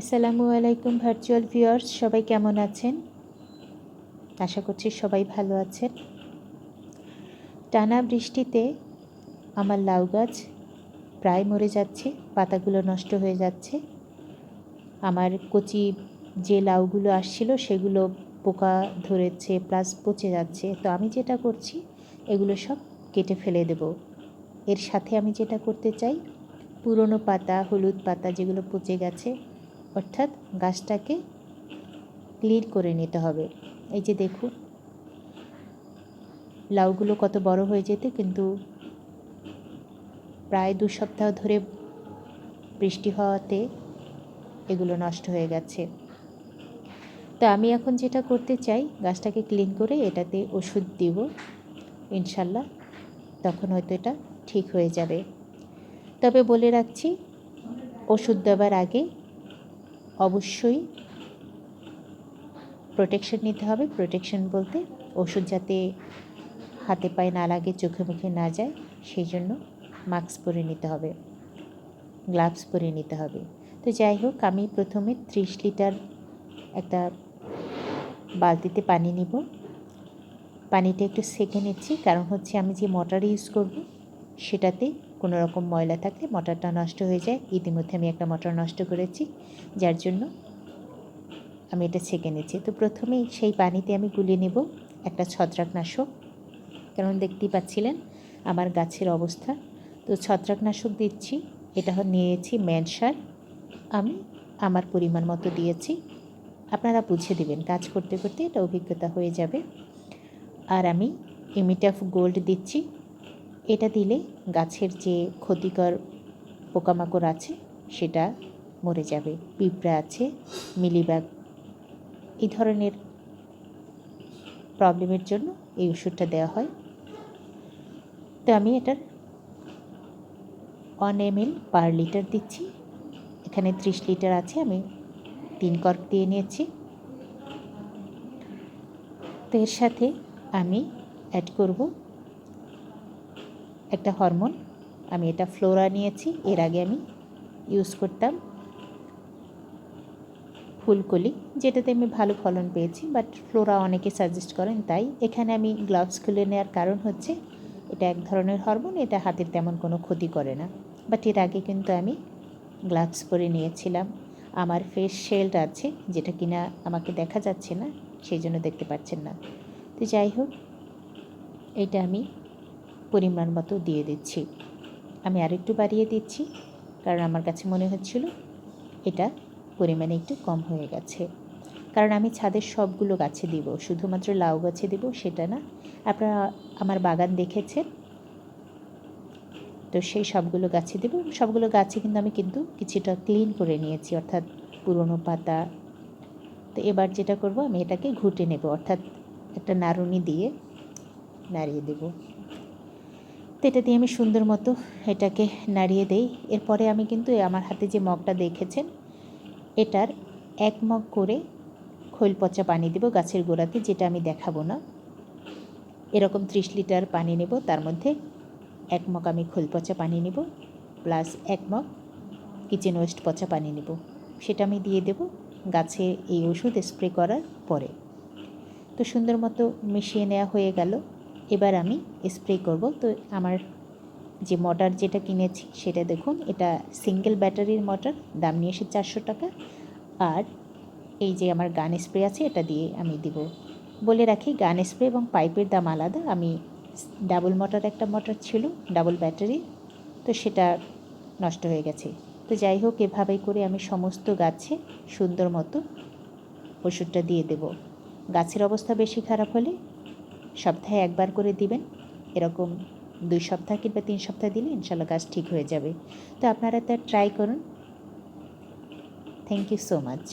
আসসালামু আলাইকুম virtual viewers, সবাই কেমন আছেন? আশা করছি সবাই ভালো আছেন। টানা বৃষ্টিতে আমার লাউ গাছ প্রায় মরে যাচ্ছে, পাতাগুলো নষ্ট হয়ে যাচ্ছে। আমার কচি যে লাউগুলো আসছিল সেগুলো পোকা ধরেছে, প্লাস পচে যাচ্ছে। তো আমি যেটা করছি, এগুলো সব কেটে ফেলে দেব। এর সাথে আমি যেটা করতে চাই, পুরনো পাতা, হলুদ পাতা যেগুলো পচে গেছে, অর্থাৎ গাছটাকে ক্লিন করে নিতে হবে। এই যে দেখুন, লাউগুলো কত বড় হয়ে যেত, কিন্তু প্রায় 2 সপ্তাহ ধরে বৃষ্টি হওয়াতে এগুলো নষ্ট হয়ে গেছে। তো আমি এখন যেটা করতে চাই, গাছটাকে ক্লিন করে এটাতে ওষুধ দিব ইনশাল্লাহ, তখন হয়তো এটা ঠিক হয়ে যাবে। তবে বলে রাখছি, ওষুধ দেওয়ার আগে অবশ্যই প্রোটেকশন নিতে হবে। প্রোটেকশন বলতে ওষুধ যাতে হাতে পায়ে না লাগে, চোখে মুখে না যায়, সেই জন্য মাস্ক পরে নিতে হবে, গ্লাভস পরে নিতে হবে। তো যাই হোক, আমি প্রথমে 30 লিটার একটা বালতিতে পানি নিব। পানিটা একটু সেঁকে নিচ্ছি, কারণ হচ্ছে আমি যে মোটর ইউজ করব সেটাতে কোনো রকম ময়লা থাকলে মোটরটা নষ্ট হয়ে যায়। ইতিমধ্যে আমি একটা মোটর নষ্ট করেছি, যার জন্য আমি এটা ছেঁকে নিচ্ছি। তো প্রথমেই সেই পানিতে আমি গুলিয়ে নেব একটা ছত্রাকনাশক, কারণ দেখতেই পাচ্ছিলেন আমার গাছের অবস্থা। তো ছত্রাকনাশক দিচ্ছি, এটা নিয়েছি ম্যানসার, আমি আমার পরিমাণ মতো দিয়েছি। আপনারা বুঝে দেবেন, কাজ করতে করতে এটা অভিজ্ঞতা হয়ে যাবে। আর আমি ইমিটাফ গোল্ড দিচ্ছি। এটা দিলে গাছের যে ক্ষতিকর পোকামাকড় আছে সেটা মরে যাবে। পিঁপড়া আছে, মিলিবাগ, এই ধরনের প্রবলেমের জন্য এই ওষুধটা দেওয়া হয়। তো আমি এটার 1 ml পার লিটার দিচ্ছি। এখানে 30 লিটার আছে, আমি 3 কর্ক দিয়ে নিয়েছি। তো এর সাথে আমি অ্যাড করব একটা হরমোন। আমি এটা ফ্লোরা নিয়েছি, এর আগে আমি ইউজ করতাম ফুলকলি, যেটাতে আমি ভালো ফলন পেয়েছি, বাট ফ্লোরা অনেকে সাজেস্ট করেন। তাই এখানে আমি গ্লাভস খুলে নেওয়ার কারণ হচ্ছে, এটা এক ধরনের হরমোন, এটা হাতের তেমন কোনো ক্ষতি করে না। বাট এর আগে কিন্তু আমি গ্লাভস পরে নিয়েছিলাম। আমার ফেস শেল্ড আছে, যেটা কিনা আমাকে দেখা যাচ্ছে না, সেই জন্য দেখতে পাচ্ছেন না। তো যাই হোক, এটা আমি পরিমাণ মতো দিয়ে দিচ্ছি। আমি আরেকটু বাড়িয়ে দিচ্ছি, কারণ আমার কাছে মনে হচ্ছিল এটা পরিমাণে একটু কম হয়ে গেছে। কারণ আমি ছাদের সবগুলো গাছে দিব, শুধুমাত্র লাউ গাছে দিব সেটা না। আপনারা আমার বাগান দেখেছেন, তো সেই সবগুলো গাছে দেব। সবগুলো গাছে কিন্তু কিছুটা ক্লিন করে নিয়েছি, অর্থাৎ পুরনো পাতা। তো এবার যেটা করব, আমি এটাকে ঘুটে নেব, অর্থাৎ একটা নাড়ুনি দিয়ে নাড়িয়ে দেব। তো এটা দিয়ে আমি সুন্দর মতো এটাকে নাড়িয়ে দেই। এরপরে আমি কিন্তু আমার হাতে যে মগটা দেখেছেন, এটার 1 মগ করে খৈল পচা পানি দেব গাছের গোড়াতে, যেটা আমি দেখাবো না। এরকম 30 লিটার পানি নেব, তার মধ্যে 1 মগ আমি খৈল পচা পানি নেব, প্লাস 1 মগ কিচেন ওয়েস্ট পচা পানি নেব। সেটা আমি দিয়ে দেব গাছে এই ওষুধ স্প্রে করার পরে। তো সুন্দর মতো মিশিয়ে নেওয়া হয়ে গেল। এবার আমি স্প্রে করব। তো আমার যে মোটর যেটা কিনেছি সেটা দেখুন, এটা সিঙ্গেল ব্যাটারির মোটর, দাম নিয়েছে 400 টাকা। আর এই যে আমার গান স্প্রে আছে, এটা দিয়ে আমি দিব। বলে রাখি, গান স্প্রে এবং পাইপের দাম আলাদা। আমি ডাবল মোটর, একটা মোটর ছিল ডাবল ব্যাটারি, তো সেটা নষ্ট হয়ে গেছে। তো যাই হোক, এভাবেই করে আমি সমস্ত গাছে সুন্দর মতো ওষুধটা দিয়ে দেব। গাছের অবস্থা বেশি খারাপ হলে সপ্তাহে 1 বার করে দিবেন। এরকম 2 সপ্তাহ কিংবা 3 সপ্তাহ দিলে ইনশাল্লাহ গাছ ঠিক হয়ে যাবে। তো আপনারা তা ট্রাই করুন। Thank you so much.